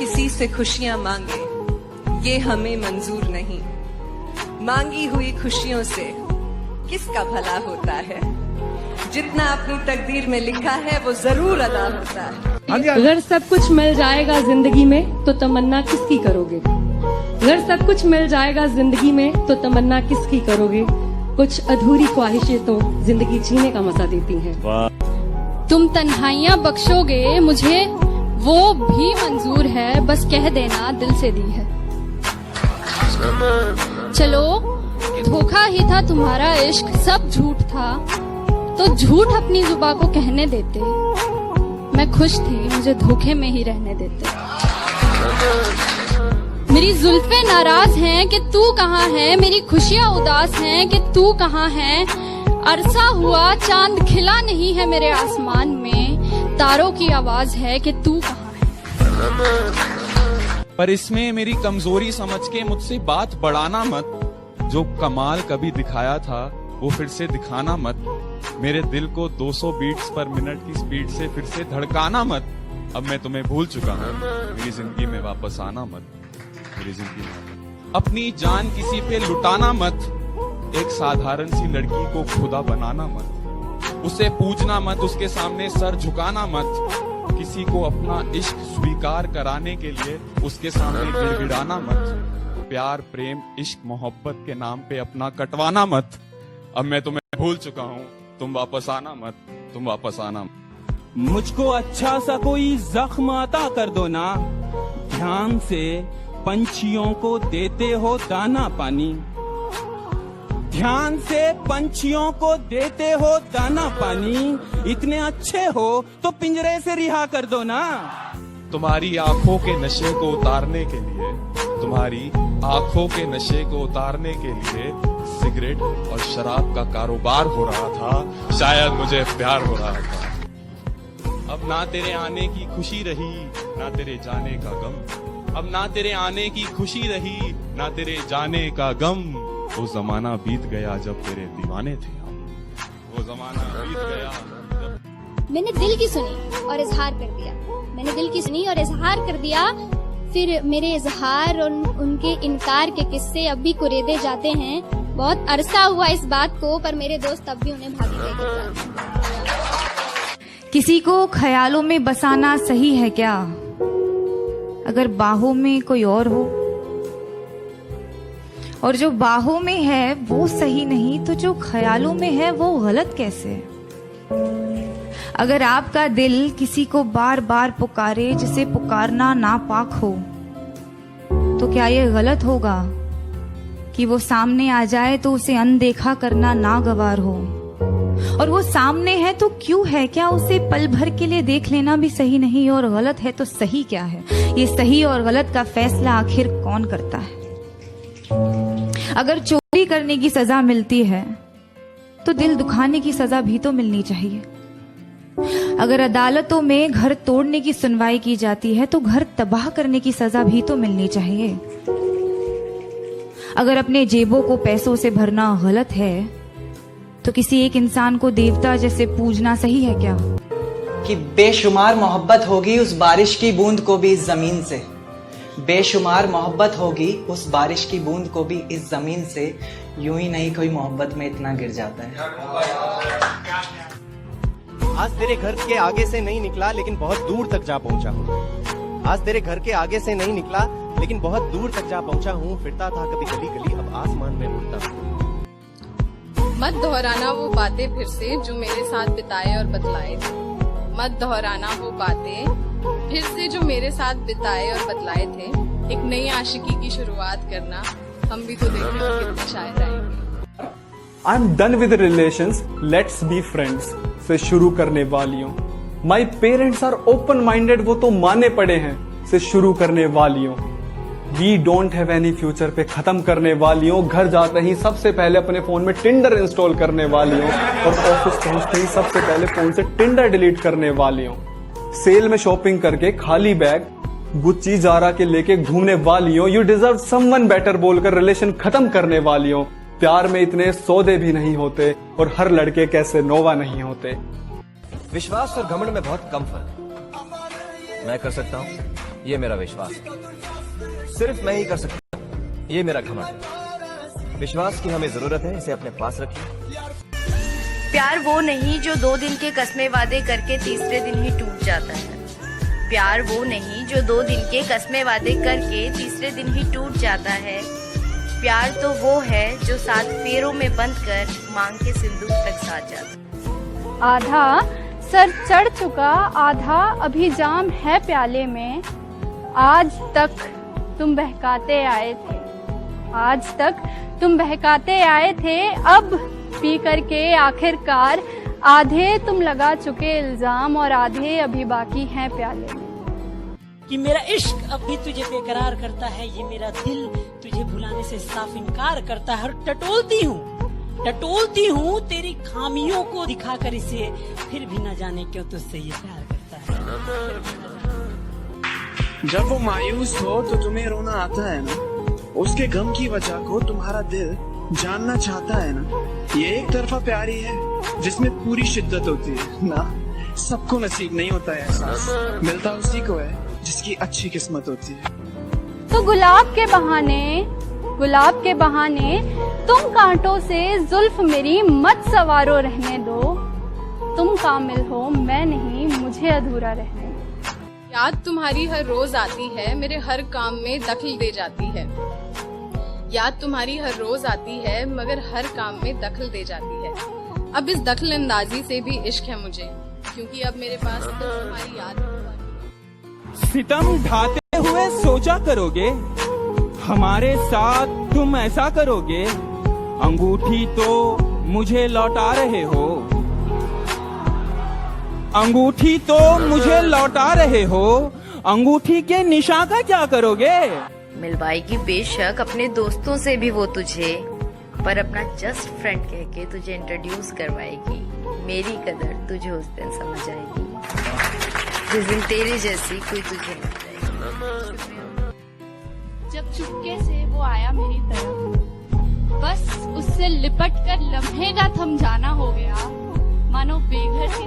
किसी से खुशियां मांगे, ये हमें मंजूर नहीं। मांगी हुई खुशियों से किसका भला होता है? जितना अपनी तकदीर में लिखा है वो जरूर अदा होता है। अगर सब कुछ मिल जाएगा जिंदगी में तो तमन्ना किसकी करोगे? अगर सब कुछ मिल जाएगा जिंदगी में तो तमन्ना किसकी करोगे? कुछ अधूरी ख्वाहिशें तो जिंदगी जीने का मजा देती हैं। तुम तन्हाइयाँ बख्शोगे मुझे, वो भी मंजूर है, बस कह देना दिल से दी है। चलो धोखा ही था तुम्हारा इश्क, सब झूठ था, तो झूठ अपनी जुबान को कहने देते। मैं खुश थी, मुझे धोखे में ही रहने देते। मेरी जुल्फे नाराज हैं कि तू कहाँ है, मेरी खुशियाँ उदास हैं कि तू कहाँ है। अरसा हुआ चांद खिला नहीं है मेरे आसमान में, तारों की आवाज है कि तू कहाँ है। पर इसमें मेरी कमजोरी समझ के मुझसे बात बढ़ाना मत। जो कमाल कभी दिखाया था वो फिर से दिखाना मत। मेरे दिल को 200 बीट्स पर मिनट की स्पीड से फिर से धड़काना मत। अब मैं तुम्हें भूल चुका हूँ, मेरी जिंदगी में वापस आना मत। मेरी जिंदगी में अपनी जान किसी पे लुटाना मत। एक साधारण सी लड़की को खुदा बनाना मत। उसे पूजना मत, उसके सामने सर झुकाना मत। किसी को अपना इश्क स्वीकार कराने के लिए उसके सामने गिड़गिड़ाना मत। प्यार प्रेम इश्क मोहब्बत के नाम पे अपना कटवाना मत। अब मैं तुम्हें भूल चुका हूँ, तुम वापस आना मत, तुम वापस आना मत। मुझको अच्छा सा कोई जख्म अता कर दो ना। ध्यान से पंछियों को देते हो दाना पानी। ध्यान से पंछियों को देते हो दाना पानी। इतने अच्छे हो तो पिंजरे से रिहा कर दो ना। तुम्हारी आंखों के नशे को उतारने के लिए, तुम्हारी आंखों के नशे को उतारने के लिए सिगरेट और शराब का कारोबार हो रहा था। शायद मुझे प्यार हो रहा था। अब ना तेरे आने की खुशी रही, ना तेरे जाने का गम। अब ना तेरे आने की खुशी रही, ना तेरे जाने का गम। वो जमाना बीत गया जब तेरे दीवाने थे हम। वो जमाना बीत गया जब... मैंने दिल की सुनी और इजहार कर दिया। मैंने दिल की सुनी और इजहार कर दिया। फिर मेरे इजहार और उनके इनकार के किस्से अब भी कुरेदे जाते हैं। बहुत अरसा हुआ इस बात को, पर मेरे दोस्त अब भी उन्हें भागी लेके किसी को ख्यालों में बसाना सही है क्या? अगर बाहों में कोई और हो, और जो बाहों में है वो सही नहीं, तो जो ख्यालों में है वो गलत कैसे? अगर आपका दिल किसी को बार बार पुकारे जिसे पुकारना नापाक हो, तो क्या ये गलत होगा कि वो सामने आ जाए तो उसे अनदेखा करना नागवार हो? और वो सामने है तो क्यों है? क्या उसे पल भर के लिए देख लेना भी सही नहीं? और गलत है तो सही क्या है? ये सही और गलत का फैसला आखिर कौन करता है? अगर चोरी करने की सजा मिलती है तो दिल दुखाने की सजा भी तो मिलनी चाहिए। अगर अदालतों में घर तोड़ने की सुनवाई की जाती है तो घर तबाह करने की सजा भी तो मिलनी चाहिए। अगर अपने जेबों को पैसों से भरना गलत है तो किसी एक इंसान को देवता जैसे पूजना सही है क्या? कि बेशुमार मोहब्बत होगी उस बारिश की बूंद को भी इस जमीन से। बेशुमार मोहब्बत होगी उस बारिश की बूंद को भी इस जमीन से। यूं ही नहीं कोई मोहब्बत में इतना गिर जाता है। आज तेरे घर के आगे से नहीं निकला लेकिन बहुत दूर तक जा पहुंचा हूँ। आज तेरे घर के आगे से नहीं निकला लेकिन बहुत दूर तक जा पहुंचा हूँ। फिरता था कभी गली गली, अब आसमान में उड़ता हूँ। मत दोहराना वो बातें फिर से जो मेरे साथ बिताए और बतलाए थे। मत दोहराना वो बातें फिर से जो मेरे साथ बिताए और बतलाए थे। एक नई आशिकी की शुरुआत करना, हम भी तो देखें कितने शायर आएंगे। I am done with relations, let's be friends से शुरू करने वालियों। My parents are open minded, वो तो माने पड़े हैं से शुरू करने वालियों। We don't have any future पे खत्म करने वालियों। घर जाते ही सबसे पहले अपने फोन में टिंडर इंस्टॉल करने वालियों, और ऑफिस पहुंचते ही सबसे पहले फोन से टिंडर डिलीट करने वालियों। सेल में शॉपिंग करके खाली बैग गुच्ची जारा के लेके घूमने वालियों। यू डिजर्व समवन बेटर बोलकर रिलेशन खत्म करने वालियों। प्यार में इतने सौदे भी नहीं होते और हर लड़के कैसे नोवा नहीं होते। विश्वास और घमंड में बहुत कम फर्क मैं कर सकता हूँ। ये मेरा विश्वास सिर्फ मैं ही कर सकता हूँ, ये मेरा घमंड है। विश्वास की हमें जरूरत है, इसे अपने पास रखिए। प्यार वो नहीं जो 2 दिन के कस्मे वादे करके तीसरे दिन ही टूट जाता है। प्यार वो नहीं जो 2 दिन के कस्मे वादे करके तीसरे दिन ही टूट जाता है। प्यार तो वो है जो 7 फेरों में बंद कर मांग के सिंदूर तक साथ जाता। आधा सर चढ़ चुका, आधा अभी जाम है प्याले में। आज तक तुम बहकाते आए थे, आज तक तुम बहकाते आए थे। अब पी करके आखिरकार आधे तुम लगा चुके इल्जाम और आधे अभी बाकी हैं प्याले में। कि मेरा इश्क अब भी तुझे बेकरार करता है, ये मेरा दिल तुझे भुलाने से साफ इनकार करता है। और टटोलती हूँ तेरी खामियों को दिखाकर इसे, फिर भी न जाने क्यों तुझसे ये प्यार करता है। जब वो मायूस हो तो तुम्हें रोना आता है ना, उसके गम की वजह को तुम्हारा दिल जानना चाहता है ना। ये एक तरफा प्यार ही है जिसमें पूरी शिद्दत होती है ना। सबको नसीब नहीं होता है एहसास, मिलता उसी को है जिसकी अच्छी किस्मत होती है। तो गुलाब के बहाने तुम कांटों से जुल्फ मेरी मत सवारो रहने दो। तुम कामिल हो मैं नहीं, मुझे अधूरा रहने दो। याद तुम्हारी हर रोज आती है, मेरे हर काम में दखल दे जाती है। याद तुम्हारी हर रोज आती है मगर हर काम में दखल दे जाती है। अब इस दखल अंदाजी से भी इश्क है मुझे, क्योंकि अब मेरे पास सिर्फ तुम्हारी याद। सितम ढाते हुए सोचा करोगे, हमारे साथ तुम ऐसा करोगे। अंगूठी तो मुझे लौटा रहे हो, अंगूठी तो मुझे लौटा रहे हो। अंगूठी के निशान का क्या करोगे? मिलवाएगी बेशक अपने दोस्तों से भी वो तुझे, पर अपना जस्ट फ्रेंड कह के तुझे इंट्रोड्यूस करवाएगी। मेरी कदर तुझे उस दिन समझ आएगी जिस दिन तेरे जैसी कोई तुझे मिल जाएगी। जब चुपके से वो आया मेरी तरफ, बस उससे लिपट कर लम्हे का थम जाना हो गया। मानो बेघर की